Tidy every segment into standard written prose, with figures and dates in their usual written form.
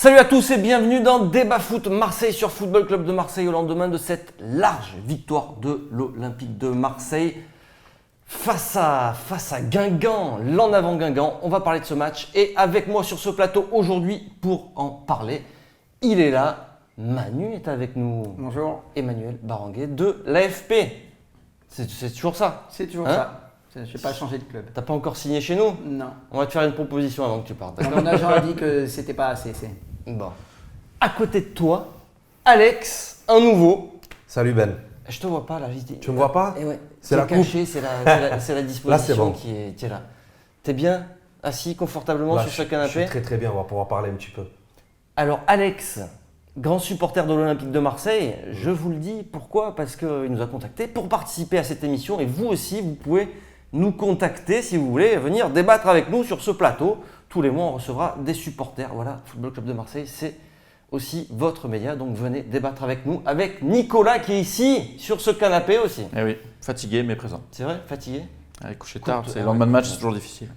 Salut à tous et bienvenue dans Débat Foot Marseille sur Football Club de Marseille au lendemain de cette large victoire de l'Olympique de Marseille face à Guingamp, l'en avant Guingamp. On va parler de ce match et avec moi sur ce plateau aujourd'hui pour en parler, il est là. Manu est avec nous. Bonjour. Emmanuel Baranguet de l'AFP. C'est toujours ça. C'est toujours ça. Je n'ai pas changé de club. T'as pas encore signé chez nous? Non. On va te faire une proposition avant que tu partes. Mon agent a dit que c'était pas assez. Bon. À côté de toi, Alex, un nouveau. Salut Ben. Je te vois pas là. Tu me vois pas? Ouais. C'est la caché, c'est la disposition là, c'est bon. qui est là. T'es bien assis confortablement Là, sur ce Je canapé? suis très très bien, on va pouvoir parler un petit peu. Alors Alex, grand supporter de l'Olympique de Marseille, je vous le dis, pourquoi? Parce qu'il nous a contactés pour participer à cette émission et vous aussi, vous pouvez nous contacter si vous voulez venir débattre avec nous sur ce plateau. Tous les mois, on recevra des supporters. Voilà, Football Club de Marseille, c'est aussi votre média. Donc venez débattre avec nous, avec Nicolas qui est ici, sur ce canapé aussi. Eh oui, fatigué mais présent. C'est vrai, fatigué? Allez, coucher tard, Écoute, c'est le lendemain de match, c'est toujours difficile.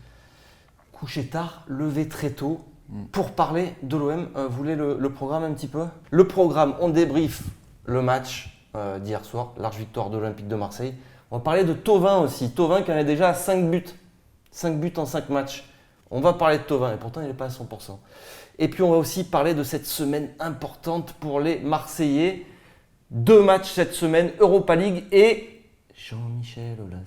Couché tard, levé très tôt. Pour parler de l'OM, vous voulez le programme un petit peu? Le programme, on débrief le match d'hier soir, large victoire de l'Olympique de Marseille. On va parler de Thauvin aussi. Thauvin qui en est déjà à 5 buts. 5 buts en 5 matchs. On va parler de Thauvin et pourtant il n'est pas à 100%. Et puis on va aussi parler de cette semaine importante pour les Marseillais. 2 matchs cette semaine, Europa League et Jean-Michel Aulas.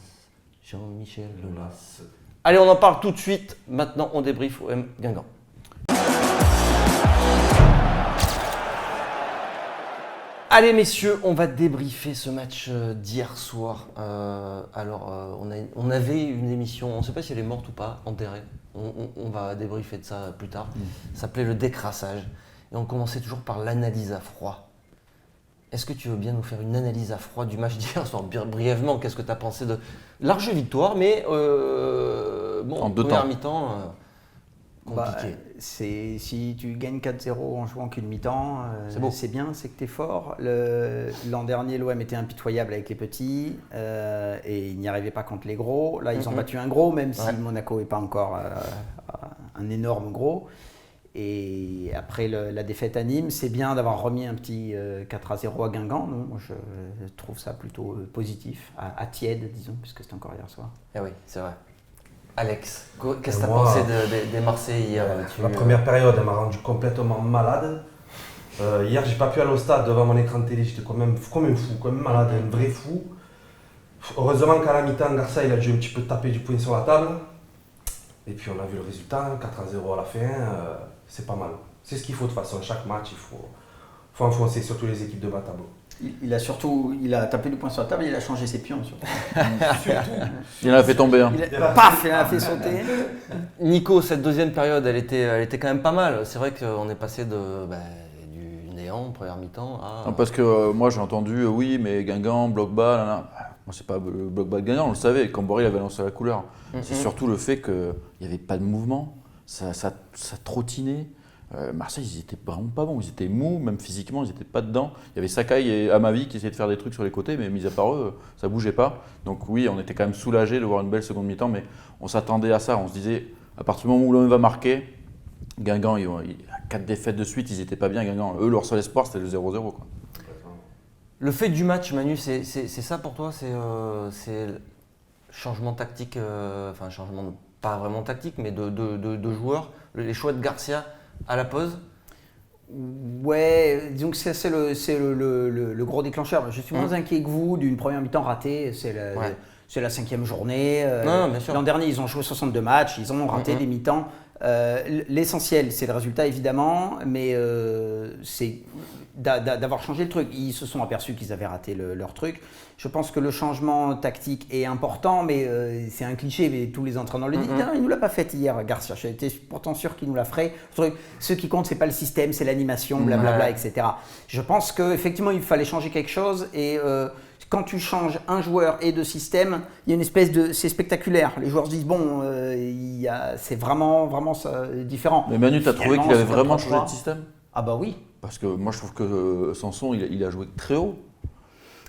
Allez, on en parle tout de suite. Maintenant, on débrief OM Guingamp. Allez messieurs, on va débriefer ce match d'hier soir. On avait une émission, on ne sait pas si elle est morte ou pas, enterrée. On va débriefer de ça plus tard. Ça s'appelait le décrassage. Et on commençait toujours par l'analyse à froid. Est-ce que tu veux bien nous faire une analyse à froid du match d'hier soir? Brièvement, qu'est-ce que tu as pensé de large victoire, mais en deux première temps. Mi-temps compliqué. Si tu gagnes 4-0 en jouant qu'une mi-temps, c'est bien, c'est que tu es fort. L'an dernier, l'OM était impitoyable avec les petits et ils n'y arrivaient pas contre les gros. Là, ils ont battu un gros, même si Monaco n'est pas encore un énorme gros. Et après la défaite à Nîmes, c'est bien d'avoir remis un petit 4-0 à Guingamp. Moi, je trouve ça plutôt positif, à tiède, disons, puisque c'était encore hier soir. Ah oui, c'est vrai. Alex, qu'est-ce que tu as pensé des Marseillais hier? La première période, elle m'a rendu complètement malade. Hier, j'ai pas pu aller au stade devant mon écran de télé, j'étais comme un fou, comme un malade, un vrai fou. Heureusement qu'à la mi-temps, Garcia il a dû un petit peu taper du poing sur la table. Et puis on a vu le résultat, 4-0 à la fin, c'est pas mal. C'est ce qu'il faut de toute façon, chaque match, il faut enfoncer surtout les équipes de bas tableau. Il a tapé du poing sur la table, il a changé ses pions surtout. Il en a fait tomber un. Il a fait sauter. Nico, cette deuxième période, elle était quand même pas mal. C'est vrai qu'on est passé du néant, première mi-temps, à... Non, parce que moi j'ai entendu, oui, mais Guingamp, bloc bas, moi c'est pas le bloc bas de Guingamp, on le savait, Cambori avait lancé la couleur. C'est surtout le fait qu'il n'y avait pas de mouvement, ça trottinait. Marseille, ils étaient vraiment pas bons, ils étaient mous, même physiquement, ils n'étaient pas dedans. Il y avait Sakai et Amavi qui essayaient de faire des trucs sur les côtés, mais mis à part eux, ça bougeait pas. Donc oui, on était quand même soulagés de voir une belle seconde mi-temps, mais on s'attendait à ça. On se disait, à partir du moment où l'on va marquer, Guingamp, à 4 défaites de suite, ils n'étaient pas bien, Guingamp. Eux, leur seul espoir, c'était le 0-0. Quoi. Le fait du match, Manu, c'est ça pour toi? C'est changement tactique, changement pas vraiment tactique, mais de joueurs, les choix de Garcia à la pause? Ouais, disons que c'est le gros déclencheur. Je suis moins inquiet que vous d'une première mi-temps ratée. C'est la 5e journée. Bien sûr. L'an dernier, ils ont joué 62 matchs, ils ont raté des mi-temps. L'essentiel, c'est le résultat évidemment, mais c'est d'avoir changé le truc. Ils se sont aperçus qu'ils avaient raté leur truc. Je pense que le changement tactique est important, mais c'est un cliché, mais tous les entraîneurs le disent. Non, il ne nous l'a pas fait hier, Garcia. J'étais pourtant sûr qu'il nous la ferait. Ce qui compte, c'est pas le système, c'est l'animation, blablabla, etc. Je pense qu'effectivement, il fallait changer quelque chose et quand tu changes un joueur et de système, il y a une espèce de... C'est spectaculaire. Les joueurs se disent, bon, c'est vraiment ça, différent. Mais Manu, tu as trouvé qu'il avait vraiment changé de système? Ah bah oui. Parce que moi, je trouve que Sanson, il a joué très haut.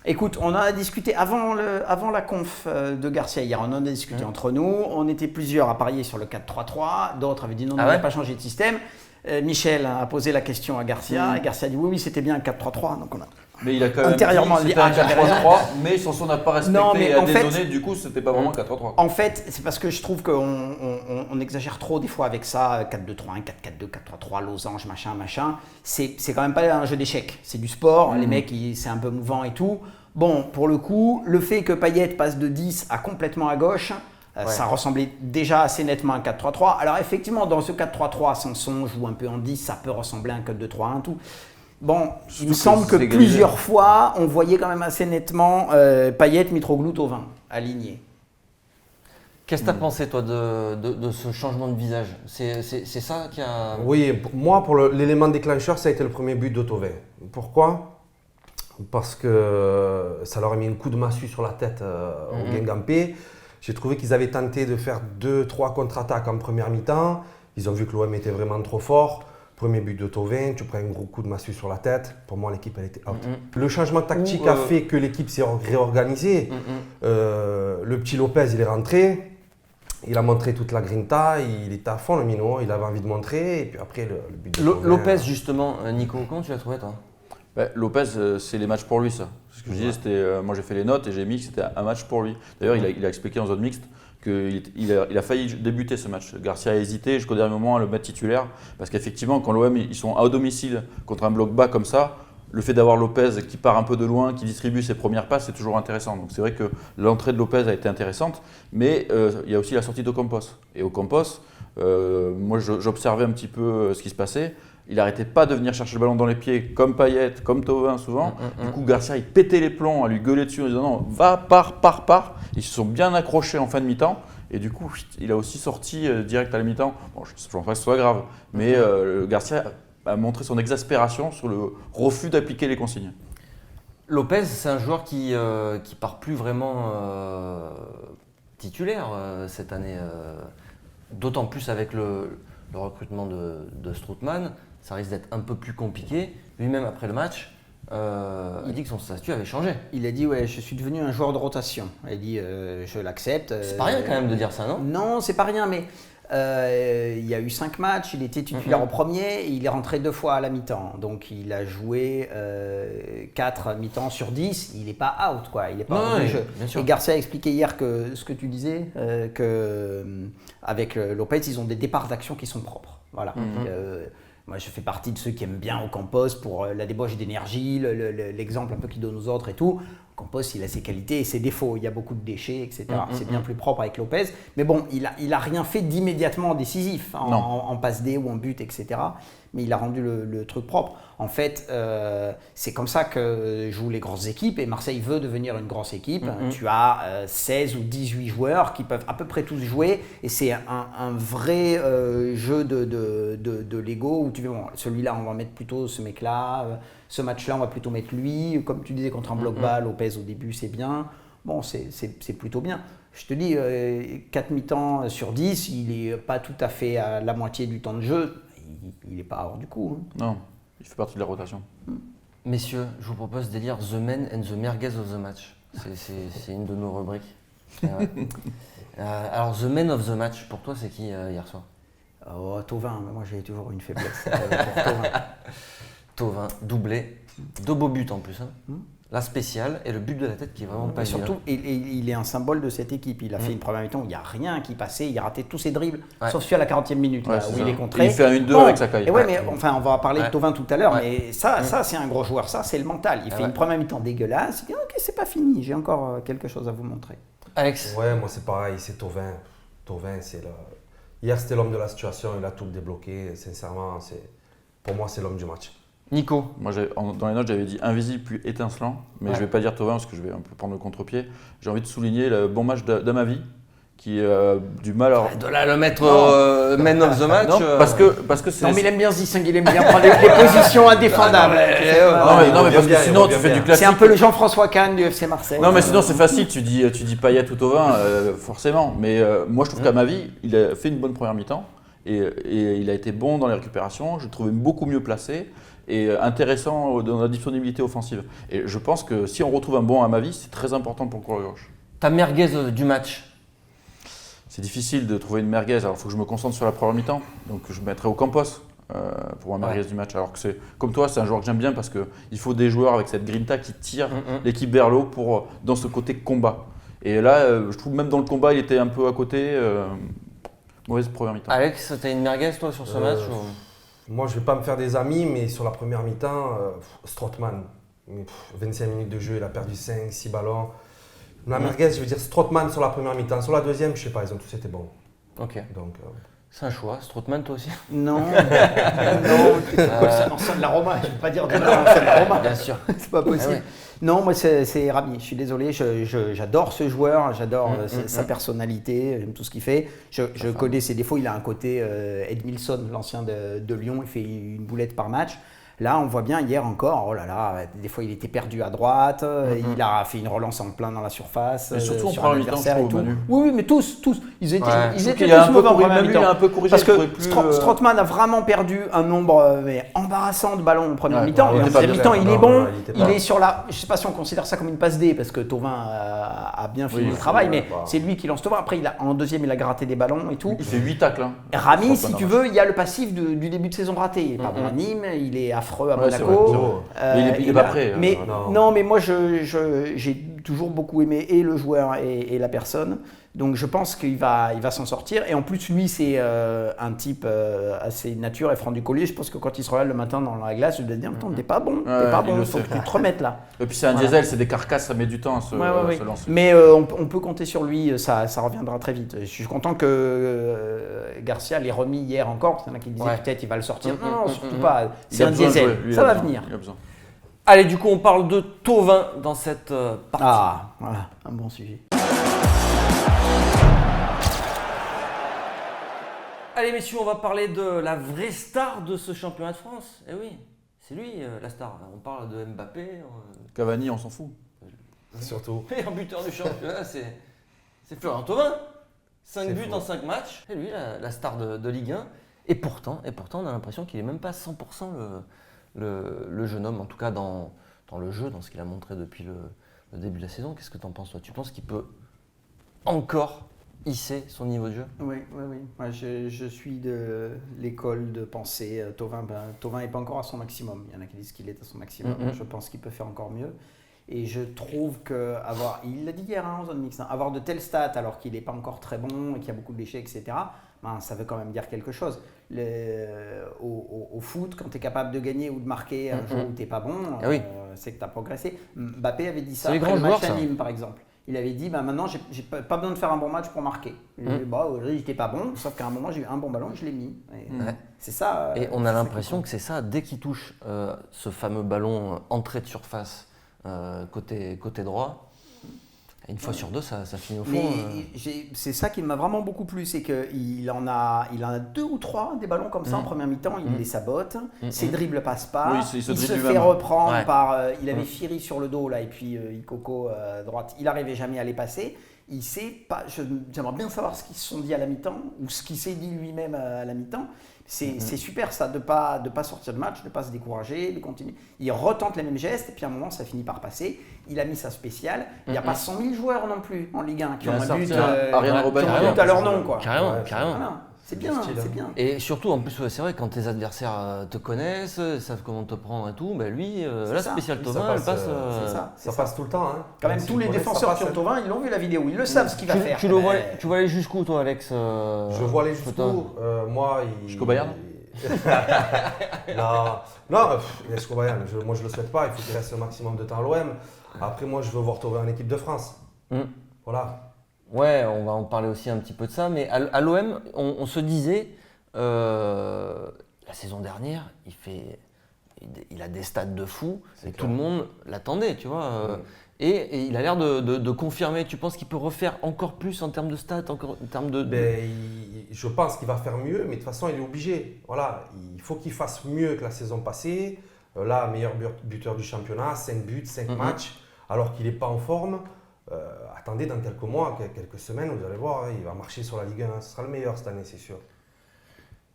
Écoute, on en a discuté avant la conf de Garcia hier, on en a discuté entre nous. On était plusieurs à parier sur le 4-3-3, d'autres avaient dit non, on n'a pas changé de système. Michel a posé la question à Garcia, et Garcia a dit oui, c'était bien un 4-3-3. Donc on a Mais il a quand même Antérieurement, dit que c'était un 4-3-3, mais Sanson n'a pas respecté Non, mais et a en fait- dézonné, du coup c'était pas vraiment 4-3-3. En fait, c'est parce que je trouve qu'on exagère trop des fois avec ça, 4-2-3-1, 4-4-2, 4-3-3, losange, machin. C'est quand même pas un jeu d'échecs, c'est du sport, les mecs, c'est un peu mouvant et tout. Bon, pour le coup, le fait que Payet passe de 10 à complètement à gauche, ça ressemblait déjà assez nettement à un 4-3-3. Alors effectivement, dans ce 4-3-3, Sanson joue un peu en 10, ça peut ressembler à un 4-2-3-1, tout. Bon, il me semble que c'est égalisé. plusieurs fois, on voyait quand même assez nettement Payet, Mitroglou, Thauvin alignés. Qu'est-ce que tu as pensé, toi, de ce changement de visage? C'est ça qui a. Oui, moi, pour l'élément déclencheur, ça a été le premier but de Thauvin. Pourquoi? Parce que ça leur a mis un coup de massue sur la tête au Guingampé. J'ai trouvé qu'ils avaient tenté de faire 2-3 contre-attaques en première mi-temps. Ils ont vu que l'OM était vraiment trop fort. Premier but de Thauvin, tu prends un gros coup de massue sur la tête. Pour moi, l'équipe, elle était out. Le changement tactique a fait que l'équipe s'est réorganisée. Le petit Lopez, il est rentré. Il a montré toute la grinta. Il était à fond, le minot. Il avait envie de montrer. Et puis après, le but de Thauvin, Lopez, justement, Nico, comment tu l'as trouvé, toi? Lopez, c'est les matchs pour lui, ça. Ce que je disais, c'était, moi j'ai fait les notes et j'ai mis que c'était un match pour lui. D'ailleurs, il a expliqué en zone mixte qu'il a failli débuter ce match. Garcia a hésité jusqu'au dernier moment à le mettre titulaire. Parce qu'effectivement, quand l'OM ils sont à domicile contre un bloc bas comme ça, le fait d'avoir Lopez qui part un peu de loin, qui distribue ses premières passes, c'est toujours intéressant. Donc c'est vrai que l'entrée de Lopez a été intéressante, mais il y a aussi la sortie d'Ocampos. Et Ocampos, moi j'observais un petit peu ce qui se passait. Il n'arrêtait pas de venir chercher le ballon dans les pieds, comme Payet, comme Thauvin souvent. Du coup, Garcia, il pétait les plombs à lui gueuler dessus en disant non, va, pars. Ils se sont bien accrochés en fin de mi-temps. Et du coup, il a aussi sorti direct à la mi-temps. Bon, je ne pense pas que ce soit grave, mais Garcia a montré son exaspération sur le refus d'appliquer les consignes. Lopez, c'est un joueur qui part plus vraiment titulaire cette année. D'autant plus avec le recrutement de Strootman. Ça risque d'être un peu plus compliqué. Lui-même, après le match, il dit que son statut avait changé. Il a dit ouais, je suis devenu un joueur de rotation. Il a dit je l'accepte. C'est pas rien quand même de dire ça, non? Non, c'est pas rien, mais il y a eu 5 matchs, il était titulaire au premier, et il est rentré 2 fois à la mi-temps. Donc il a joué 4 mi-temps sur 10, il n'est pas out, quoi. Il n'est pas hors du jeu. Et Garcia a expliqué hier que ce que tu disais, qu'avec Lopez, ils ont des départs d'action qui sont propres. Voilà. Moi, je fais partie de ceux qui aiment bien Ocampos pour la débauche d'énergie, l'exemple un peu qu'il donne aux autres et tout. Ocampos, il a ses qualités et ses défauts. Il y a beaucoup de déchets, etc. C'est bien plus propre avec Lopez. Mais bon, il a rien fait d'immédiatement décisif en passe D ou en but, etc. Mais il a rendu le truc propre. En fait, c'est comme ça que jouent les grosses équipes. Et Marseille veut devenir une grosse équipe. Tu as 16 ou 18 joueurs qui peuvent à peu près tous jouer. Et c'est un vrai jeu de Lego où tu dis, bon, celui-là, on va mettre plutôt ce mec-là. Ce match-là, on va plutôt mettre lui. Comme tu disais, contre un bloc bas, Lopez au début, c'est bien. Bon, c'est plutôt bien. Je te dis, 4 mi-temps sur 10, il n'est pas tout à fait à la moitié du temps de jeu. Il n'est pas hors du coup. Non, il fait partie de la rotation. Messieurs, je vous propose d'élire The Man and the Merguez of the Match. C'est une de nos rubriques. Alors, The Man of the Match, pour toi, c'est qui hier soir? Thauvin, moi j'ai toujours une faiblesse pour Thauvin. Thauvin, doublé, 2 beaux buts en plus. La spéciale et le but de la tête qui est vraiment pas évident. Surtout, il est un symbole de cette équipe. Il a fait une première mi-temps où il n'y a rien qui passait. Il a raté tous ses dribbles, sauf celui à la 40e minute, là, où il est contré. Il fait un 1-2 avec sa caille. Et mais enfin, on va parler de Thauvin tout à l'heure, mais ça c'est un gros joueur. Ça, c'est le mental. Il fait une première mi-temps dégueulasse. Il dit, ok, c'est pas fini. J'ai encore quelque chose à vous montrer. Alex? Ouais, moi c'est pareil, c'est Thauvin. Thauvin, c'est le... Hier, c'était l'homme de la situation. Il a tout débloqué. Sincèrement, pour moi, c'est l'homme du match. Nico? Moi, dans les notes, j'avais dit invisible puis étincelant, mais je ne vais pas dire Thauvin parce que je vais un peu prendre le contre-pied. J'ai envie de souligner le bon match d'Amavi qui du mal à... De là le mettre man of the match. Non, parce que c'est... Non, mais il aime bien se distinguer, il aime bien prendre les positions indéfendables. Non, mais parce que sinon, tu fais du classique. C'est un peu le Jean-François Kahn du FC Marseille. Non, mais sinon, c'est facile, tu dis Payet ou Thauvin, forcément. Mais moi, je trouve qu'Amavi, il a fait une bonne première mi-temps et il a été bon dans les récupérations. Je le trouvais beaucoup mieux placé et intéressant dans la disponibilité offensive. Et je pense que si on retrouve un bon Amavi, c'est très important pour le coureur gauche. Ta merguez du match? C'est difficile de trouver une merguez, alors il faut que je me concentre sur la première mi-temps. Donc je mettrai Ocampos. pour moi, merguez du match. Alors que c'est comme toi, c'est un joueur que j'aime bien parce qu'il faut des joueurs avec cette grinta qui tirent l'équipe vers le haut dans ce côté combat. Et là, je trouve même dans le combat, il était un peu à côté. Mauvaise première mi-temps. Alex, t'as une merguez toi sur ce match Moi, je vais pas me faire des amis, mais sur la première mi-temps, Strootman, 25 minutes de jeu, il a perdu 5-6 ballons. La merguez, je veux dire Strootman sur la première mi-temps. Sur la deuxième, je sais pas, ils ont tous été bons. Ok. Donc, c'est un choix. Strootman, toi aussi Non, ça sonne la Roma, je ne vais pas dire de la Roma. Bien sûr. C'est pas possible. Ah ouais. Non, moi c'est Rami, je suis désolé, j'adore ce joueur, j'adore sa personnalité, j'aime tout ce qu'il fait. Je connais ses défauts, il a un côté Edmilson, l'ancien de Lyon, il fait une boulette par match. Là, on voit bien hier encore, oh là là, des fois il était perdu à droite, il a fait une relance en plein dans la surface. Et surtout en sur première un mi-temps, adversaire je et trouve, tout. Manu. Oui, mais tous, ils étaient Il a tous un peu mauvais en couru, première même lui, il mi-temps. a un peu corrigé. Parce je que trouvais plus, Strootman a vraiment perdu un nombre embarrassant de ballons en première Ouais, mi-temps. ouais, Et en il était pas deuxième bien. mi-temps, il est Non, bon. ouais, il était Il pas. est sur la. Je ne sais pas si on considère ça comme une passe D parce que Thauvin a bien fini Oui, le travail, ouais, mais bah. c'est lui qui lance Thauvin. Après, en deuxième, il a gratté des ballons et tout. Il fait 8 tacles. Rami, Strootman, si tu ouais. veux, il y a le passif du début de saison raté. Il est pas bon à Nîmes, il est affreux à Ouais, c'est Monaco. vrai, c'est vrai. Mais il est pas prêt, Mais non. non, mais moi, j'ai toujours beaucoup aimé et le joueur et la personne. Donc je pense qu'il va s'en sortir. Et en plus, lui, c'est un type assez nature et franc du collier. Je pense que quand il se relève le matin dans la glace, il doit se dire attends, t'es pas bon, il faut que tu te remettes là. Et puis c'est un diesel, c'est des carcasses, ça met du temps à se Ouais. lancer. Mais on peut compter sur lui, ça reviendra très vite. Je suis content que Garcia l'ait remis hier encore. Il y en a qui disaient peut-être il va le sortir. Non, surtout pas. C'est un diesel, ça va venir. Il a besoin. Allez, du coup, on parle de Thauvin dans cette partie. Ah, voilà, un bon sujet. Allez, messieurs, on va parler de la vraie star de ce championnat de France. Eh oui, c'est lui, la star. On parle de Mbappé. Cavani, on s'en fout. surtout. Et en buteur du championnat, c'est Florent Thauvin. 5 buts en 5 matchs. C'est lui, la star de Ligue 1. Et pourtant, on a l'impression qu'il n'est même pas 100% le jeune homme, en tout cas dans le jeu, dans ce qu'il a montré depuis le début de la saison. Qu'est-ce que tu en penses, toi? Tu penses qu'il peut encore hisser son niveau de jeu? Oui. Moi, je suis de l'école de pensée. Thauvin n'est pas encore à son maximum. Il y en a qui disent qu'il est à son maximum. Je pense qu'il peut faire encore mieux. Et je trouve il l'a dit hier en zone mixte, avoir de telles stats alors qu'il n'est pas encore très bon et qu'il y a beaucoup de déchets, etc., ça veut quand même dire quelque chose. Au foot, quand tu es capable de gagner ou de marquer un jour où tu n'es pas bon, c'est que tu as progressé. Mbappé avait dit ça après le match à Nîmes, par exemple. Il avait dit maintenant, j'ai pas besoin de faire un bon match pour marquer. Aujourd'hui, il n'était pas bon, sauf qu'à un moment, j'ai eu un bon ballon et je l'ai mis. C'est ça. Et on a l'impression que c'est ça, dès qu'il touche ce fameux ballon entrée de surface côté droit, une fois sur deux, ça finit au fond. C'est ça qui m'a vraiment beaucoup plu, c'est qu'il en a 2 ou 3 des ballons comme ça en première mi-temps, il les sabote, ses dribbles passent pas, Oui, il se fait reprendre par... il avait Firi sur le dos là et puis Ikoko à droite, il n'arrivait jamais à les passer. Il sait pas, j'aimerais bien savoir ce qu'ils se sont dit à la mi-temps ou ce qu'il s'est dit lui-même à la mi-temps. C'est super ça, de pas sortir de match, de pas se décourager, de continuer. Il retente les mêmes gestes et puis à un moment ça finit par passer. Il a mis sa spéciale. Il n'y a pas 100 000 joueurs non plus en Ligue 1 qui ont un but à leur nom. Quoi. Carrément. Voilà. C'est bien. Et surtout, en plus, c'est vrai, quand tes adversaires te connaissent, savent comment te prendre et tout, lui, la spéciale Thauvin, elle passe. Ça passe tout le temps. Hein. Quand même, tous les défenseurs qui ont Thauvin, ils l'ont vu la vidéo, ils le savent ce qu'il va faire. Tu vois aller jusqu'où, toi, Alex? Je vois aller jusqu'où moi, jusqu'au Bayern. Non, jusqu'au Bayern. Moi, je le souhaite pas. Il faut qu'il reste un maximum de temps à l'OM. Après, moi, je veux voir Thauvin en équipe de France. Voilà. Ouais, on va en parler aussi un petit peu de ça, mais à l'OM, on se disait, la saison dernière, il a des stats de fou, et tout le monde l'attendait, tu vois. Et il a l'air de confirmer. Tu penses qu'il peut refaire encore plus en termes de stats, en termes de... Je pense qu'il va faire mieux, mais de toute façon, il est obligé. Voilà, il faut qu'il fasse mieux que la saison passée. Là, meilleur buteur du championnat, 5 buts, 5 matchs, alors qu'il n'est pas en forme. Attendez, dans quelques mois, quelques semaines, vous allez voir, il va marcher sur la Ligue 1. Ce sera le meilleur cette année, c'est sûr.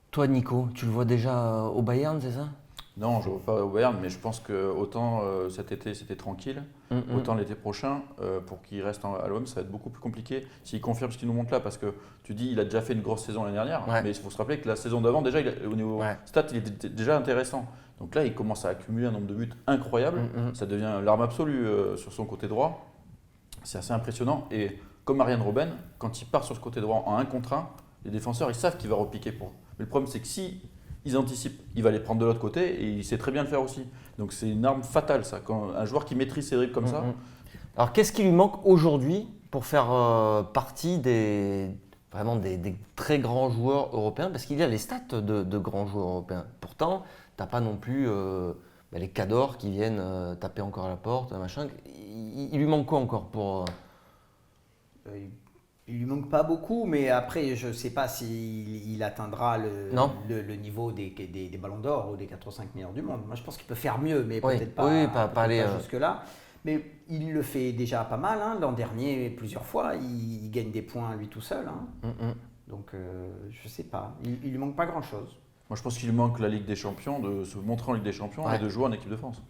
Toi, Nico, tu le vois déjà au Bayern, c'est ça? Non, je ne vois pas au Bayern, mais je pense que autant cet été c'était tranquille, autant l'été prochain, pour qu'il reste à l'OM, ça va être beaucoup plus compliqué s'il confirme ce qu'il nous montre là. Parce que tu dis il a déjà fait une grosse saison l'année dernière, mais il faut se rappeler que la saison d'avant, déjà, au niveau stats, il était déjà intéressant. Donc là, il commence à accumuler un nombre de buts incroyable. Ça devient l'arme absolue sur son côté droit. C'est assez impressionnant. Et comme Arjen Robben, quand il part sur ce côté droit en 1 contre 1, les défenseurs ils savent qu'il va repiquer pour. Mais le problème, c'est que si ils anticipent, il va les prendre de l'autre côté et il sait très bien le faire aussi. Donc c'est une arme fatale ça, quand un joueur qui maîtrise ses dribbles comme ça. Alors qu'est-ce qui lui manque aujourd'hui pour faire partie vraiment des très grands joueurs européens? Parce qu'il y a les stats de grands joueurs européens. Pourtant, tu n'as pas non plus les cadors qui viennent taper encore à la porte, machin. Il lui manque quoi encore pour… Il lui manque pas beaucoup, mais après, je ne sais pas s'il atteindra le niveau des ballons d'or ou des 4 ou 5 meilleurs du monde. Moi, je pense qu'il peut faire mieux, mais peut-être pas aller jusque-là. Mais il le fait déjà pas mal. Hein. L'an dernier, plusieurs fois, il gagne des points lui tout seul. Hein. Donc, je ne sais pas. Il lui manque pas grand-chose. Moi, je pense qu'il lui manque la Ligue des Champions, de se montrer en Ligue des Champions et de jouer en équipe de France.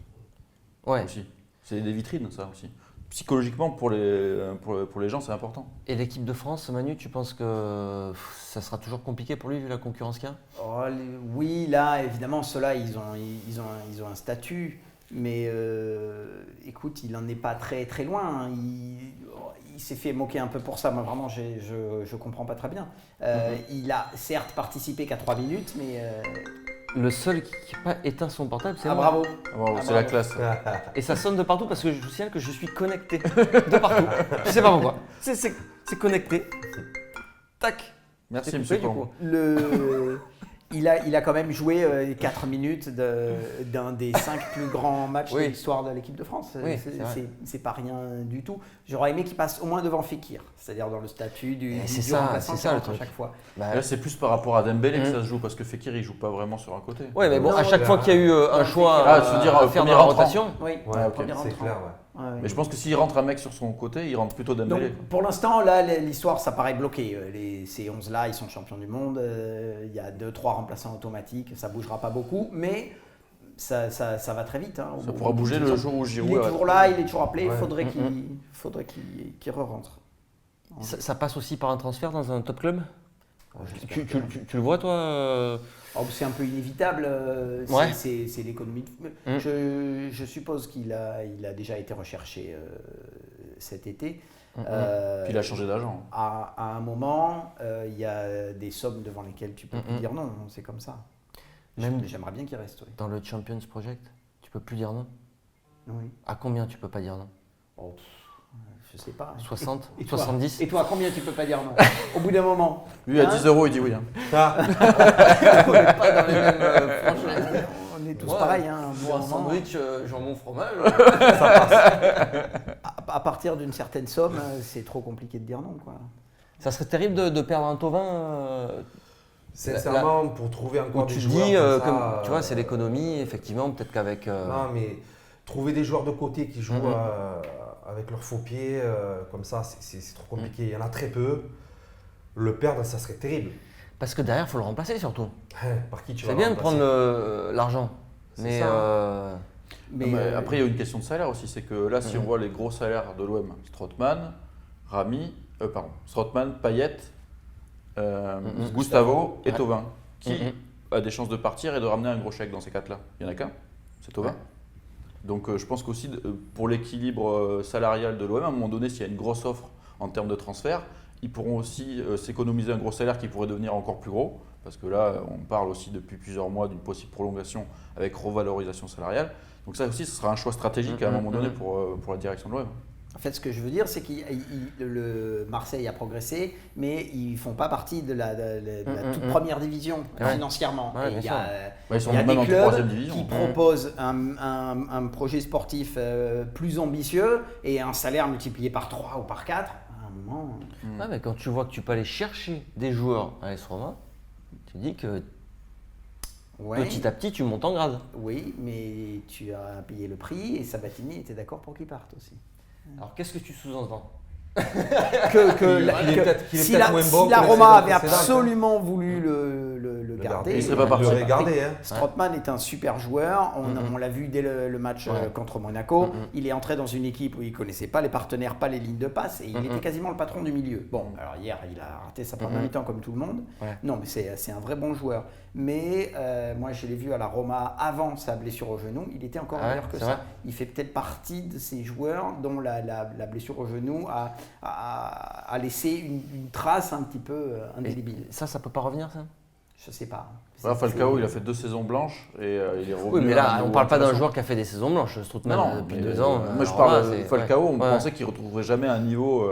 Aussi. C'est des vitrines, ça aussi. Psychologiquement, pour les gens, c'est important. Et l'équipe de France, Manu, tu penses que ça sera toujours compliqué pour lui vu la concurrence qu'il y a? Oui, là, évidemment, ceux-là, ils ont un statut. Mais écoute, il n'en est pas très, très loin. Hein. Il s'est fait moquer un peu pour ça. Moi, vraiment, je ne comprends pas très bien. Il a certes participé qu'à 3 minutes, mais… Le seul qui n'a pas éteint son portable, c'est moi. Bravo. C'est la classe. Et ça sonne de partout parce que je vous signale que je suis connecté de partout. Je ne sais pas pourquoi. C'est connecté. Tac. Merci, monsieur Pau. Il a quand même joué 4 minutes d'un des 5 plus grands matchs de l'histoire de l'équipe de France. C'est pas rien du tout. J'aurais aimé qu'il passe au moins devant Fekir, c'est-à-dire dans le statut du remplaçant le truc. à chaque fois. Là, c'est plus par rapport à Dembélé que ça se joue, parce que Fekir, il joue pas vraiment sur un côté. Oui, mais bon, à chaque fois qu'il y a eu un choix à faire dans la rotation. C'est clair, Mais je pense que s'il rentre un mec sur son côté, il rentre plutôt Dembélé. Donc, pour l'instant, là, l'histoire, ça paraît bloqué. Ces 11-là, ils sont champions du monde. Il y a 2-3 remplaçants automatiques. Ça ne bougera pas beaucoup, mais ça va très vite. Hein. Ça pourra bouger le jour où Giroud… Il est toujours là, il est toujours appelé. Il faudrait qu'il re-rentre. Ça passe aussi par un transfert dans un top club? Tu le vois, toi C'est un peu inévitable, c'est l'économie. Je suppose qu'il a déjà été recherché cet été. Puis il a changé d'agent. À un moment, il y a des sommes devant lesquelles tu peux plus dire non, c'est comme ça. J'aimerais bien qu'il reste. Oui. Dans le Champions Project, tu peux plus dire non? Oui. À combien tu peux pas dire non? Je sais pas. 60 et 70 Et toi, à combien tu peux pas dire non? Au bout d'un moment. Lui, à 10 €, il dit oui. On n'est pas dans les mêmes franchises. On est tous pareils. Hein, pour un sandwich jambon fromage, ça passe. À partir d'une certaine somme, c'est trop compliqué de dire non. Quoi. Ça serait terrible de perdre un Thauvin sincèrement, pour trouver encore des joueurs. Tu dis, comme tu vois, c'est l'économie, effectivement, peut-être qu'avec. Non, mais trouver des joueurs de côté qui jouent avec leurs faux pieds, comme ça, c'est trop compliqué. Il y en a très peu. Le perdre, ça serait terrible. Parce que derrière, il faut le remplacer surtout. Par qui tu vas C'est bien de prendre l'argent. Mais, après, il y a une question de salaire aussi. C'est que là, si on voit les gros salaires de l'OM, Strootman, Payet, Gustavo et Thauvin, qui a des chances de partir et de ramener un gros chèque dans ces 4-là? Il n'y en a qu'un, c'est Thauvin. Donc je pense qu'aussi pour l'équilibre salarial de l'OM, à un moment donné, s'il y a une grosse offre en termes de transfert, ils pourront aussi s'économiser un gros salaire qui pourrait devenir encore plus gros. Parce que là, on parle aussi depuis plusieurs mois d'une possible prolongation avec revalorisation salariale. Donc ça aussi, ce sera un choix stratégique à un moment donné pour la direction de l'OM. En fait, ce que je veux dire, c'est que le Marseille a progressé, mais ils ne font pas partie de la toute première division financièrement. Il y a des clubs qui proposent un projet sportif plus ambitieux et un salaire multiplié par 3 ou par 4. À un moment… mais quand tu vois que tu peux aller chercher des joueurs à l'AS Roma, tu dis que petit à petit, tu montes en grade. Oui, mais tu as payé le prix et Sabatini était d'accord pour qu'il parte aussi. Alors, qu'est-ce que tu sous-entends? Si la Roma avait absolument voulu le garder, il serait pas parti. Strootman est un super joueur. On l'a vu dès le match contre Monaco. Il est entré dans une équipe où il connaissait pas les partenaires, pas les lignes de passe, et il était quasiment le patron du milieu. Bon, alors hier, il a raté sa première mi-temps comme tout le monde. Ouais. Non, mais c'est un vrai bon joueur. Mais moi, je l'ai vu à la Roma avant sa blessure au genou. Il était encore meilleur que ça. Vrai. Il fait peut-être partie de ces joueurs dont la blessure au genou a laissé une trace un petit peu indélébile. Et ça peut pas revenir, ça? Je sais pas. Voilà, Falcao, il a fait 2 saisons blanches et il est revenu. Oui, mais à là, un on niveau parle pas d'un intéressant. joueur qui a fait des saisons blanches, Strootman, depuis 2 ans. Moi, je alors parle là, de c'est- Falcao, on ouais. pensait qu'il ne retrouverait jamais un niveau,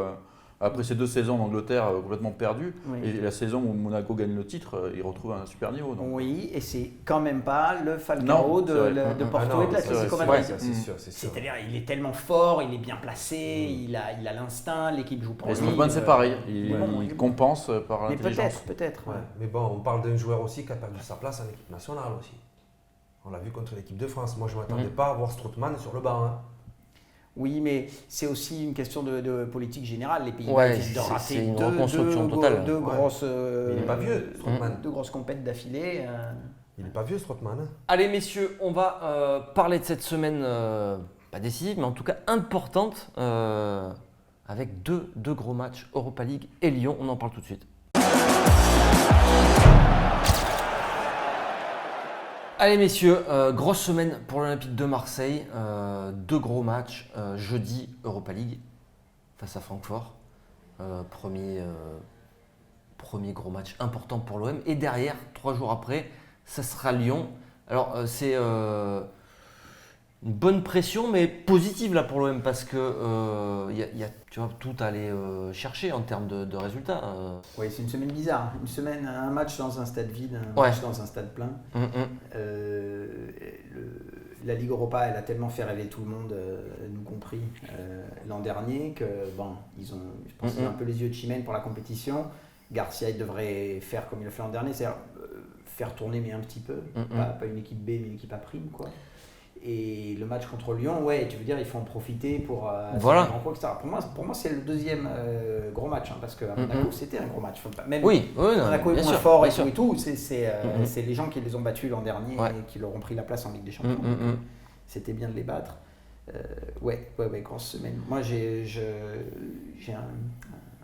après ces 2 saisons en Angleterre complètement perdu. Oui. Et la saison où Monaco gagne le titre, il retrouve un super niveau. Donc. Oui, et c'est quand même pas le Falcao Non, de, c'est vrai. de Porto Ah non, et de l'Atlético c'est vrai, Madrid. C'est sûr, c'est sûr. C'est-à-dire, il est tellement fort, il est bien placé, il a l'instinct, l'équipe joue pour Et lui. Strootman, c'est pareil, il il est bon. compense par Mais l'intelligence. peut-être. Ouais. Mais bon, on parle d'un joueur aussi qui a perdu sa place en équipe nationale aussi. On l'a vu contre l'équipe de France. Moi, je ne m'attendais pas à voir Strootman sur le banc. Hein. Oui, mais c'est aussi une question de politique générale. Les pays Ouais, viennent de c'est rater une reconstruction totale. deux Ouais. grosses, Mais il n'est pas vieux, Strootman. deux grosses compètes d'affilée. Il n'est pas vieux, Strootman. Hein. Allez, messieurs, on va parler de cette semaine, pas décisive, mais en tout cas importante, avec deux gros matchs, Europa League et Lyon. On en parle tout de suite. Allez messieurs, grosse semaine pour l'Olympique de Marseille, 2 gros matchs, jeudi Europa League face à Francfort, premier gros match important pour l'OM, et derrière, 3 jours après, ça sera Lyon. Alors c'est une bonne pression mais positive là pour l'OM parce que y a, tu vois, tout à aller chercher en termes de résultats. Oui, c'est une semaine bizarre. Une semaine, un match dans un stade vide, un Ouais. match dans un stade plein. La Ligue Europa, elle a tellement fait rêver tout le monde, nous compris, l'an dernier, que bon, ils ont, je pense, un peu les yeux de Chimène pour la compétition. Garcia, il devrait faire comme il a fait l'an dernier, c'est-à-dire faire tourner mais un petit peu, pas une équipe B mais une équipe A prime, quoi. Et le match contre Lyon, ouais, tu veux dire, il faut en profiter pour Voilà. faire un gros, etc. Pour moi, c'est le deuxième gros match, hein, parce qu'à Monaco, c'était un gros match. Faut pas- Même Oui, non, Monaco est bien moins sûr, fort bien et sûr. tout, c'est les gens qui les ont battus l'an dernier Ouais. et qui leur ont pris la place en Ligue des Champions. Donc, c'était bien de les battre. Ouais, grosse semaine. Moi, j'ai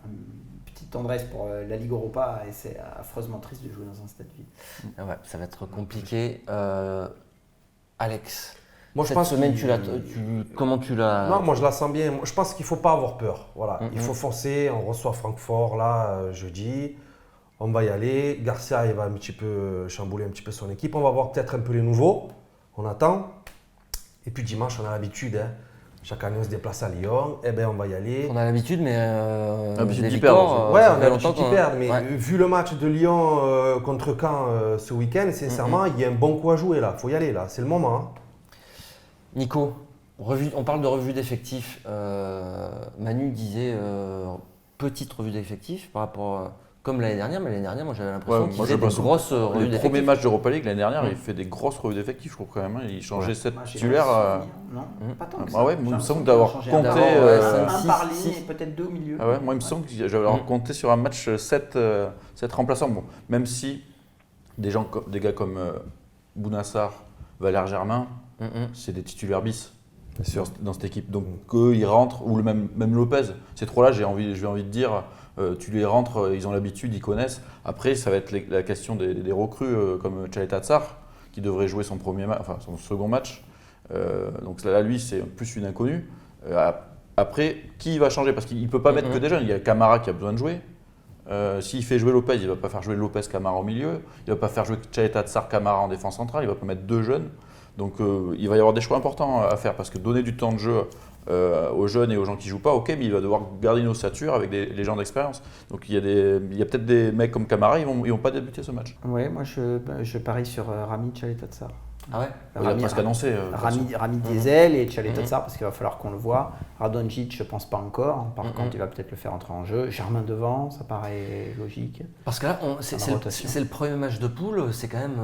une petite tendresse pour la Ligue Europa et c'est affreusement triste de jouer dans un stade vide. Ah ouais, ça va être compliqué. Alex, Moi, je cette pense semaine, qu'il- comment tu l'as... Non, moi je la sens bien. Je pense qu'il ne faut pas avoir peur. Voilà. Il faut foncer. On reçoit Francfort là jeudi. On va y aller. Garcia il va un petit peu chambouler un petit peu son équipe. On va voir peut-être un peu les nouveaux. On attend. Et puis dimanche, on a l'habitude. Hein. Chaque année, on se déplace à Lyon. Eh bien, on va y aller. On a l'habitude, mais L'habitude des d'y victoires, perdre, Ouais, ça on fait a longtemps l'habitude d'y qu'on- perdre. Mais Ouais. vu le match de Lyon contre Caen ce week-end, sincèrement, il y a un bon coup à jouer là. Il faut y aller là. C'est le moment. Hein. Nico, on parle de revue d'effectifs. Manu disait petite revue d'effectifs par rapport, comme l'année dernière, mais l'année dernière, moi j'avais l'impression Ouais, qu'il moi, faisait je des pense grosses revues Les d'effectifs. premiers matchs d'Europa League l'année dernière, il fait des grosses revues d'effectifs, je crois quand même. Il changeait 7 Moi, j'ai titulaires. pas le souvenir. Non, pas tant que ça. Ah ouais, J'ai il me l'impression semble qu'il en a d'avoir changé compté, un ouais, un cinq, par six, ligne six. et peut-être 2 au milieu. Ah ouais, moi il me semble que j'avais compté sur un match 7 remplaçants. Bon, même si des gars comme Bounassar, Valère Germain, c'est des titulaires bis dans cette équipe. Donc eux, ils rentrent, ou même Lopez, ces trois-là, j'ai envie de dire, tu les rentres, ils ont l'habitude, ils connaissent. Après, ça va être la question des recrues comme Tchaleta Tsar, qui devrait jouer son second match. Donc là, lui, c'est plus une inconnue. Après, qui va changer? Parce qu'il ne peut pas mettre que des jeunes. Il y a Camara qui a besoin de jouer. S'il fait jouer Lopez, il ne va pas faire jouer Lopez Camara au milieu. Il ne va pas faire jouer Tchaleta Tsar Camara en défense centrale. Il ne va pas mettre 2 jeunes. Donc il va y avoir des choix importants à faire parce que donner du temps de jeu aux jeunes et aux gens qui ne jouent pas, ok, mais il va devoir garder une ossature avec les gens d'expérience. Donc il y a peut-être des mecs comme Camara, ils vont pas débuter ce match. Ouais, moi je parie sur Rami Tchaleta Tsar. Ah ouais. Il a presque annoncé. Rami Diesel et Tchaleta Tsar parce qu'il va falloir qu'on le voit. Radonjic, je pense pas encore. Par contre, il va peut-être le faire entrer en jeu. Germain devant, ça paraît logique. Parce que là, la rotation. c'est le premier match de poule, c'est quand même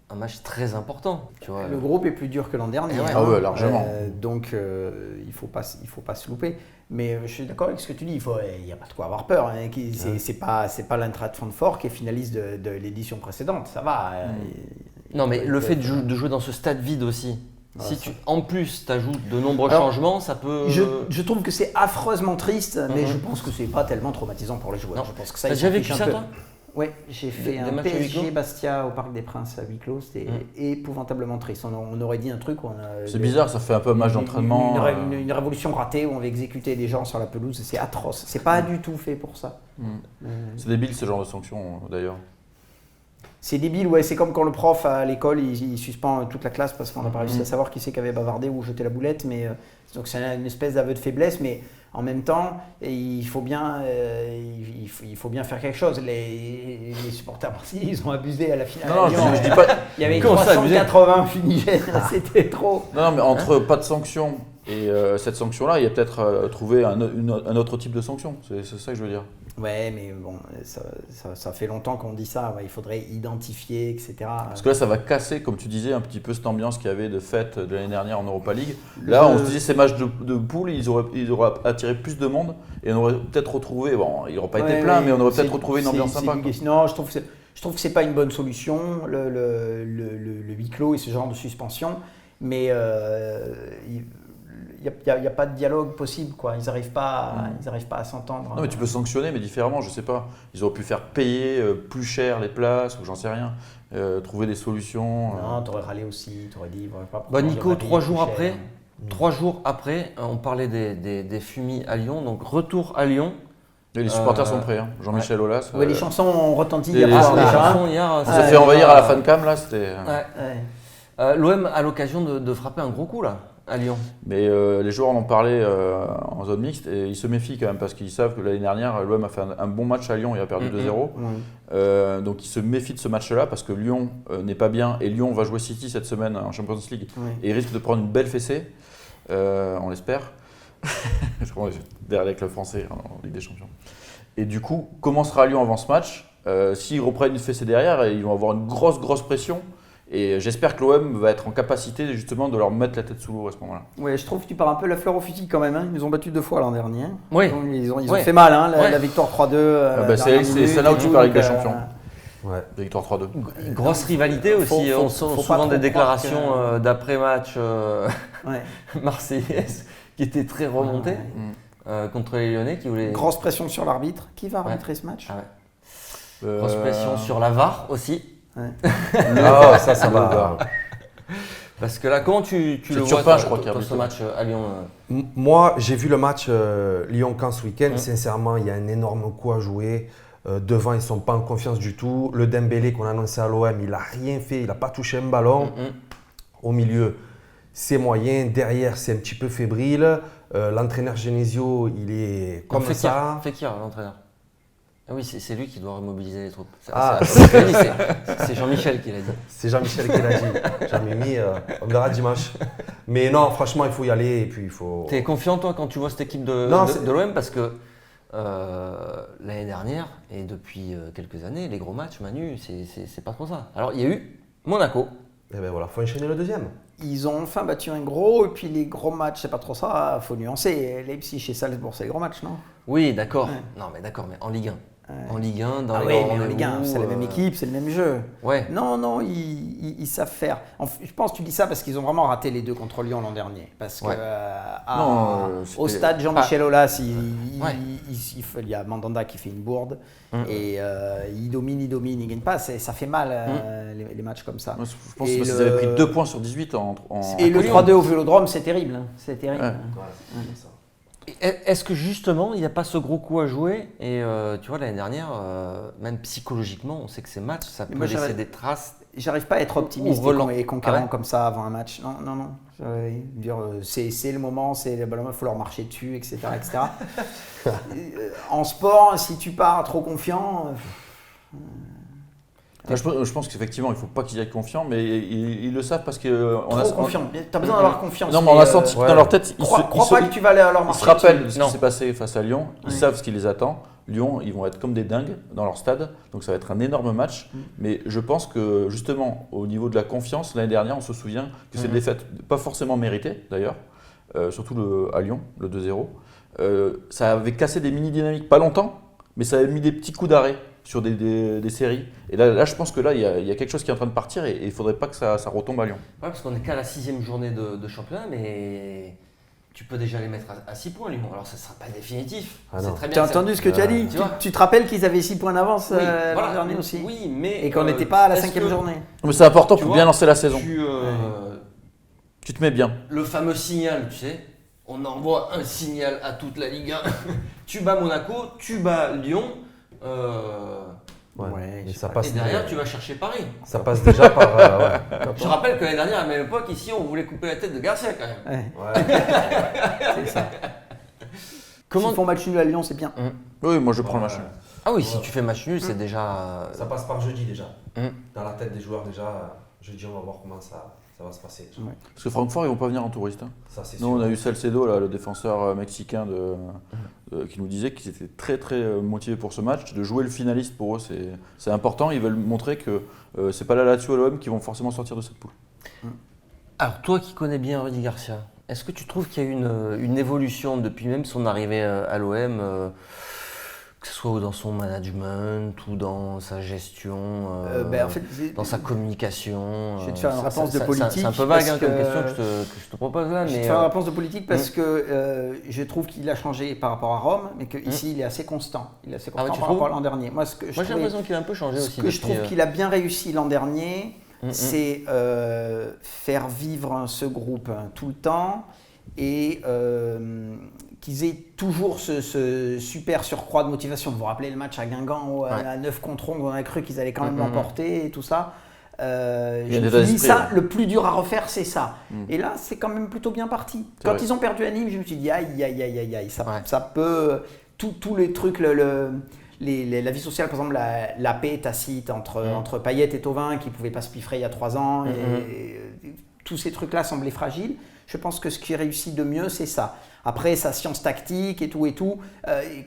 un match très important. Tu vois. Le groupe est plus dur que l'an dernier. Ouais. Ah ouais, largement. Donc il faut pas se louper. Mais je suis d'accord avec ce que tu dis. Il n'y a pas de quoi avoir peur. Hein. C'est pas l'Eintracht Francfort qui est finaliste de l'édition précédente. Ça va. Non, mais le fait de jouer dans ce stade vide aussi. Si en plus tu ajoutes de nombreux changements, ça peut. Je trouve que c'est affreusement triste, mais je pense que c'est pas tellement traumatisant pour les joueurs. Non. Je pense que ça. T'as déjà vécu ça, toi? Oui, j'ai fait un matchs à huis clos PSG Bastia au Parc des Princes à huis clos. C'était épouvantablement triste. On aurait dit un truc où C'est bizarre, ça fait un peu un match d'entraînement. Une révolution ratée où on va exécuter des gens sur la pelouse. C'est atroce. C'est pas du tout fait pour ça. C'est débile ce genre de sanction d'ailleurs. C'est débile, ouais. C'est comme quand le prof à l'école il suspend toute la classe parce qu'on n'a pas réussi à savoir qui c'est qui avait bavardé ou jeté la boulette. Mais donc c'est une espèce d'aveu de faiblesse, mais en même temps, il faut bien faire quelque chose. Les supporters marseillais, ils ont abusé à la finale. Non, je dis pas. Il y avait Comment ça, 380 fumigènes, c'était trop. Non, mais entre pas de sanction et cette sanction-là, il y a peut-être trouvé un autre type de sanction. C'est ça que je veux dire. Ouais, mais bon, ça fait longtemps qu'on dit ça. Ouais, il faudrait identifier, etc. Parce que là, ça va casser, comme tu disais, un petit peu cette ambiance qu'il y avait de fête de l'année dernière en Europa League. Là, on se disait ces matchs de poule, ils auraient attiré plus de monde et on aurait peut-être retrouvé. Bon, ils n'auraient pas été pleins, mais on aurait peut-être retrouvé une ambiance sympa. Non, je trouve que c'est pas une bonne solution, le huis clos et ce genre de suspension. Mais il n'y a pas de dialogue possible, quoi. Ils n'arrivent pas à s'entendre. Non, mais tu peux sanctionner, mais différemment, je sais pas. Ils auraient pu faire payer plus cher les places, ou j'en sais rien. Trouver des solutions. Non, t'aurais râlé aussi, t'aurais dit. Nico, 3 jours après, on parlait des fumis à Lyon, donc retour à Lyon. Et les supporters sont prêts, hein. Jean-Michel Aulas. Ouais, les chansons ont retenti hier. déjà. Hier, ça s'est fait envahir à la fancam, là. C'était. L'OM a l'occasion de frapper un gros coup là. À Lyon. Mais les joueurs en ont parlé en zone mixte et ils se méfient quand même parce qu'ils savent que l'année dernière, l'OM a fait un bon match à Lyon et a perdu 2-0. Donc ils se méfient de ce match-là parce que Lyon n'est pas bien et Lyon va jouer City cette semaine en Champions League et il risque de prendre une belle fessée, on l'espère, derrière les clubs français en Ligue des Champions. Et du coup, comment sera Lyon avant ce match? S'ils reprennent une fessée derrière, ils vont avoir une grosse pression. Et j'espère que l'OM va être en capacité justement de leur mettre la tête sous l'eau à ce moment-là. Ouais, je trouve que tu pars un peu la fleur au fusil quand même. Hein. Ils nous ont battus 2 fois l'an dernier. Oui. Ils ont fait mal, hein, la victoire 3-2. C'est là où tu parles avec les champions. Ouais. Victoire 3-2. Grosse rivalité aussi. On sent souvent des déclarations d'après-match marseillaises qui étaient très remontées contre les Lyonnais qui voulaient. Grosse pression sur l'arbitre. Qui va arbitrer ce match? Grosse pression sur la VAR aussi. Ça va. Parce que là, comment tu le vois, Turpin, je crois, qui a ce match à Lyon Moi, j'ai vu le match Lyon-Caen ce week-end. Sincèrement, il y a un énorme coup à jouer. Devant, ils ne sont pas en confiance du tout. Le Dembélé qu'on a annoncé à l'OM, il n'a rien fait. Il n'a pas touché un ballon. Au milieu, c'est moyen. Derrière, c'est un petit peu fébrile. L'entraîneur Genesio, il est comme ça. Fekir, l'entraîneur. Ah oui, c'est lui qui doit remobiliser les troupes. C'est Jean-Michel qui l'a dit. C'est Jean-Michel qui l'a dit. Jean-Mimi, on verra dimanche. Mais non, franchement, il faut y aller et puis il faut. T'es confiant toi quand tu vois cette équipe de l'OM parce que l'année dernière et depuis quelques années, les gros matchs, Manu, c'est pas trop ça. Alors il y a eu Monaco. Et ben voilà, faut enchaîner le deuxième. Ils ont enfin battu un gros et puis les gros matchs, c'est pas trop ça. Faut nuancer. Leipzig chez Salzbourg, c'est les gros matchs, non? Oui, d'accord. Non, mais d'accord, mais en Ligue 1. En Ligue 1, dans les grands mais en Ligue 1, c'est la même équipe, c'est le même jeu. Ouais. Non, ils savent faire. Je pense que tu dis ça parce qu'ils ont vraiment raté les 2 contre Lyon l'an dernier. Parce que au stade Jean-Michel Aulas, il y a Mandanda qui fait une bourde et il domine, il gagne pas. Ça fait mal les matchs comme ça. Je pense qu'ils avaient pris 2 points sur 18 Et le 3-2 au Vélodrome, c'est terrible. Hein. C'est terrible. Ouais. Est-ce que justement, il n'y a pas ce gros coup à jouer? Et tu vois, l'année dernière, même psychologiquement, on sait que ces matchs, ça peut laisser des traces. J'arrive pas à être optimiste et conquérant comme ça avant un match. Non. C'est le moment, il faut leur marcher dessus, etc. En sport, si tu pars trop confiant… Je pense qu'effectivement, il ne faut pas qu'ils aient confiants, mais ils le savent parce que… Trop confiant, tu as besoin d'avoir confiance. Non, mais on a senti dans leur tête, crois pas que tu vas leur marcher dessus. Ils se rappellent dessus. de ce qui s'est passé face à Lyon, ils savent ce qui les attend. Lyon, ils vont être comme des dingues dans leur stade, donc ça va être un énorme match. Mais je pense que justement, au niveau de la confiance, l'année dernière, on se souvient que cette défaite, pas forcément méritée d'ailleurs, surtout à Lyon, le 2-0, ça avait cassé des mini-dynamiques, pas longtemps, mais ça avait mis des petits coups d'arrêt sur des séries. Et là, je pense que là, il y a quelque chose qui est en train de partir et il ne faudrait pas que ça retombe à Lyon. Ouais, parce qu'on n'est qu'à la 6e journée de championnat, mais tu peux déjà les mettre à 6 points, Lyon. Alors, ça ne sera pas définitif. Ah c'est non. très Tu bien. as entendu ce que tu as dit tu vois. Tu te rappelles qu'ils avaient 6 points d'avance Oui, l'an voilà. dernier aussi Oui, mais. Et qu'on n'était pas à la est-ce 5e que journée. Mais c'est important Tu pour vois, bien lancer la saison. Tu te mets bien. Le fameux signal, tu sais, on envoie un signal à toute la Ligue 1. Tu bats Monaco, tu bats Lyon. Ouais, mais je ça sais passe. Et derrière, tu vas chercher Paris. Ça passe déjà par. Je rappelle que l'année dernière, à la même époque, ici, on voulait couper la tête de Garcia quand même. Ouais, Ouais. c'est ça. Comment S'ils font match nul à Lyon, c'est bien. Oui, moi je prends le match. Ah oui, si tu fais match nul, c'est déjà. Ça passe par jeudi déjà. Mm. Dans la tête des joueurs déjà. Jeudi, on va voir comment ça va se passer. Ouais. Parce que Francfort, ils vont pas venir en touriste. Hein. Ça, c'est Nous, sûr. on a eu Salcedo, là, le défenseur mexicain qui nous disait qu'ils étaient très très motivés pour ce match. De jouer le finaliste pour eux, c'est important. Ils veulent montrer que c'est pas la Lazio et l'OM qui vont forcément sortir de cette poule. Alors, toi qui connais bien Rudy Garcia, est-ce que tu trouves qu'il y a eu une évolution depuis même son arrivée à l'OM, que ce soit dans son management ou dans sa gestion, En fait, dans sa communication? Je vais te faire une réponse de politique. C'est un peu vague parce comme que- question que je te propose là. Je vais Mais te faire une réponse de politique parce que je trouve qu'il a changé par rapport à Rome, mais qu'ici il est assez constant. Il est assez constant ouais, tu par rapport trouves à l'an dernier. Moi, ce que je moi j'ai trouvais- l'impression qu'il a un peu changé ce aussi. que je depuis, trouve qu'il a bien réussi l'an dernier, Mm, mm. c'est faire vivre ce groupe tout le temps et qu'ils aient toujours ce super surcroît de motivation. Vous vous rappelez le match à Guingamp où, à 9 contre 11, on a cru qu'ils allaient quand même l'emporter et tout ça. Il y a Je un me état suis dit d'esprit, ça, ouais. le plus dur à refaire, c'est ça. Et là, c'est quand même plutôt bien parti. Quand vrai. ils ont perdu à Nîmes, je me suis dit aïe, aïe, aïe, aïe, aïe, ça, Ouais. ça peut. Tous les trucs, la vie sociale, par exemple, la paix tacite entre Payet et Thauvin qui ne pouvaient pas se piffrer il y a 3 ans, et tous ces trucs-là semblaient fragiles. Je pense que ce qui réussit de mieux, c'est ça. Après, sa science tactique et tout,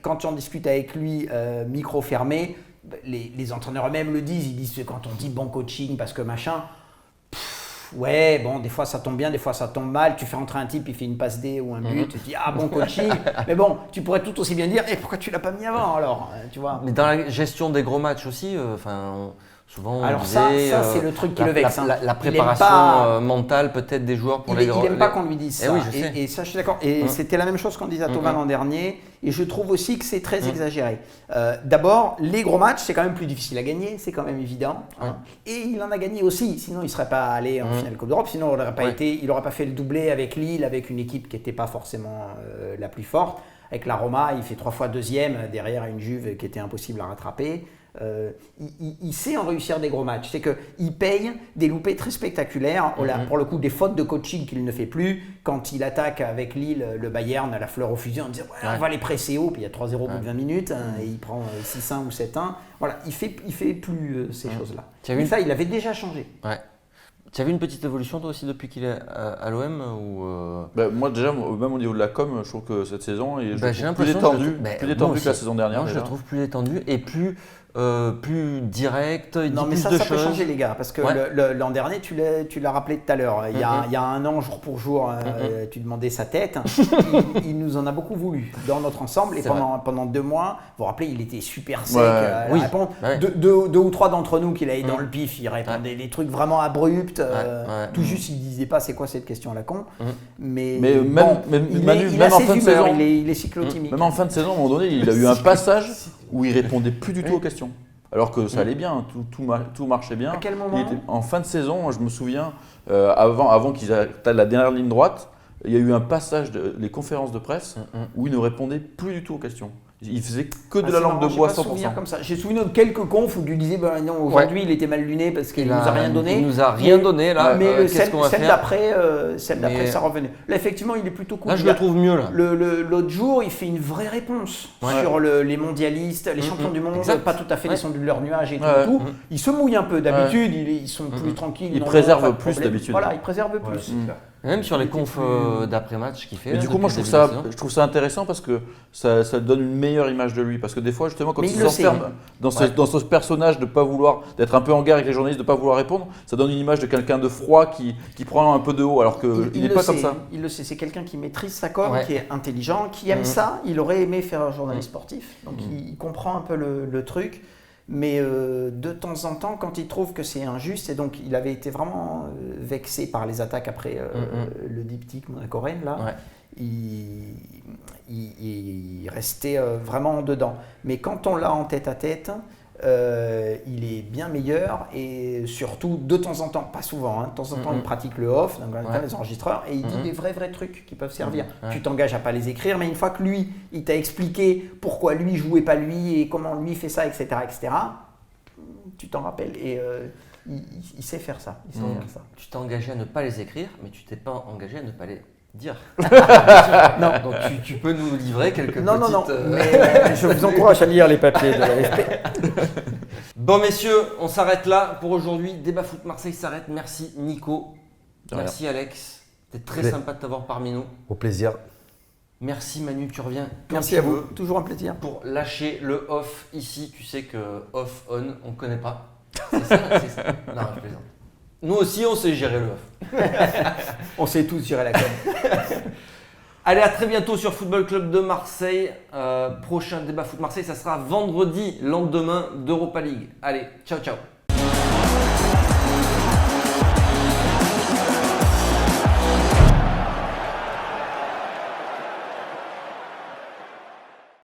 quand j'en discute avec lui, micro fermé, les entraîneurs eux-mêmes le disent. Ils disent que quand on dit bon coaching, parce que machin, ouais, bon, des fois ça tombe bien, des fois ça tombe mal. Tu fais entrer un type, il fait une passe D ou un but, tu te dis ah bon coaching. Mais bon, tu pourrais tout aussi bien dire, et pourquoi tu l'as pas mis avant alors, tu vois. Mais dans la gestion des gros matchs aussi, souvent on Alors disait, ça c'est le truc qui la, le vexe. la- hein. la- la Il aime préparation pas- mentale peut-être des joueurs pour il les n'aime gros. pas qu'on lui dise Eh ça. oui, je sais. Et ça, je suis d'accord. Et c'était la même chose qu'on disait à Thauvin l'an dernier. Et je trouve aussi que c'est très exagéré. D'abord, les gros matchs, c'est quand même plus difficile à gagner, c'est quand même évident. Hein. Et il en a gagné aussi. Sinon, il ne serait pas allé en finale Coupe d'Europe. Sinon, il n'aurait pas fait le doublé avec Lille, avec une équipe qui n'était pas forcément la plus forte. Avec la Roma, il fait 3 fois deuxième derrière une Juve qui était impossible à rattraper. Il sait en réussir des gros matchs. C'est qu'il paye des loupés très spectaculaires, pour le coup des fautes de coaching qu'il ne fait plus. Quand il attaque avec Lille le Bayern à la fleur au fusil en disant on va les presser haut, puis il y a 3-0 au bout de 20 minutes, et il prend 6-1 ou 7-1. Voilà, il fait plus ces choses-là. Tu as vu Et ça, il avait déjà changé. Ouais. Tu as vu une petite évolution toi aussi depuis qu'il est à l'OM ou Moi déjà, même au niveau de la com, je trouve que cette saison est j'ai plus l'impression détendu, plus détendu que la saison dernière. Moi, je déjà. le trouve plus détendu et plus direct. Il Non, dit mais plus ça de peut choses. changer, les gars, parce que Ouais. l'an dernier, tu l'as rappelé tout à l'heure, il y a un an, jour pour jour, tu demandais sa tête. Il nous en a beaucoup voulu dans notre ensemble, et C'est pendant 2 mois, vous vous rappelez, il était super sec Ouais. à Oui. répondre. Ouais. Deux ou trois d'entre nous qu'il avait dans le pif, il répondait des trucs vraiment abrupts, ouais. tout juste, il disait pas c'est quoi cette question à la con. Mais Mais bon, même il Manu, il même a en ses fin de humeurs, saison, il est cyclotimique. même en fin de saison, à un moment donné, il a eu un passage où il répondait plus du tout aux questions. Alors que ça allait bien, tout marchait bien. À quel moment Il était en fin de saison, je me souviens, avant qu'ils atteignent la dernière ligne droite, il y a eu un passage des conférences de presse où il ne répondait plus du tout aux questions. Il faisait que de la c'est langue de marrant, bois j'ai pas 100%. souvenir comme ça. J'ai souvenir de quelques confs où tu disais non, aujourd'hui il était mal luné parce qu'il nous a rien donné. Il nous a rien donné là. Mais Qu'est-ce celle qu'on va faire d'après, Mais- ça revenait. Là, effectivement, il est plutôt cool. Là, je le trouve mieux là. L'autre jour, il fait une vraie réponse sur les mondialistes, les champions du monde, Exact. pas tout à fait descendus de leur nuage et tout. Ouais. et tout. Il se mouille un peu. D'habitude, ils sont plus tranquilles. Ils non, préservent pas de plus problème. d'habitude. Voilà, ils préservent Ouais, plus. c'est clair. Même sur les confs plus- d'après-match qu'il fait. Mais du coup, depuis moi, le je début de la saison. trouve ça intéressant parce que ça donne une meilleure image de lui. Parce que des fois, justement, quand Mais il il le sait. s'enferme dans ce personnage de pas vouloir, d'être un peu en guerre avec les journalistes, de pas vouloir répondre, ça donne une image de quelqu'un de froid qui prend un peu de haut, alors qu'il n'est le pas comme sait, ça. Il le sait, c'est quelqu'un qui maîtrise sa com, Ouais. qui est intelligent, qui aime ça. Il aurait aimé faire un journaliste sportif, donc il comprend un peu le truc. Mais de temps en temps, quand il trouve que c'est injuste, et donc il avait été vraiment vexé par les attaques après le diptyque monaco-Rennes, là, Ouais. il restait vraiment en dedans. Mais quand on l'a en tête à tête, il est bien meilleur et surtout de temps en temps, pas souvent, hein, de temps en temps il pratique le off, donc les enregistreurs, et il dit des vrais trucs qui peuvent servir. Ouais. Tu t'engages à pas les écrire, mais une fois que lui, il t'a expliqué pourquoi lui jouait pas lui et comment lui fait ça, etc., tu t'en rappelles et il sait faire ça. Il sait faire ça. Tu t'es engagé à ne pas les écrire, mais tu t'es pas engagé à ne pas les dire. Non. Donc tu peux nous livrer quelques Non, petites... mais je vous encourage à lire les papiers de l'AFP. Bon messieurs, on s'arrête là pour aujourd'hui. Débat Foot Marseille s'arrête. Merci Nico. De rien. Merci Alex. C'était très Plaisir. sympa de t'avoir parmi nous. Au plaisir. Merci Manu, tu reviens quand Merci tu à vous, veux toujours un plaisir. pour lâcher le off ici. Tu sais que off, on, on connaît pas. C'est ça, c'est ça. Non, je plaisante. Nous aussi, on sait gérer le off. On sait tous gérer la com. Allez, à très bientôt sur Football Club de Marseille. Prochain débat Foot Marseille, ça sera vendredi, lendemain d'Europa League. Allez, ciao, ciao.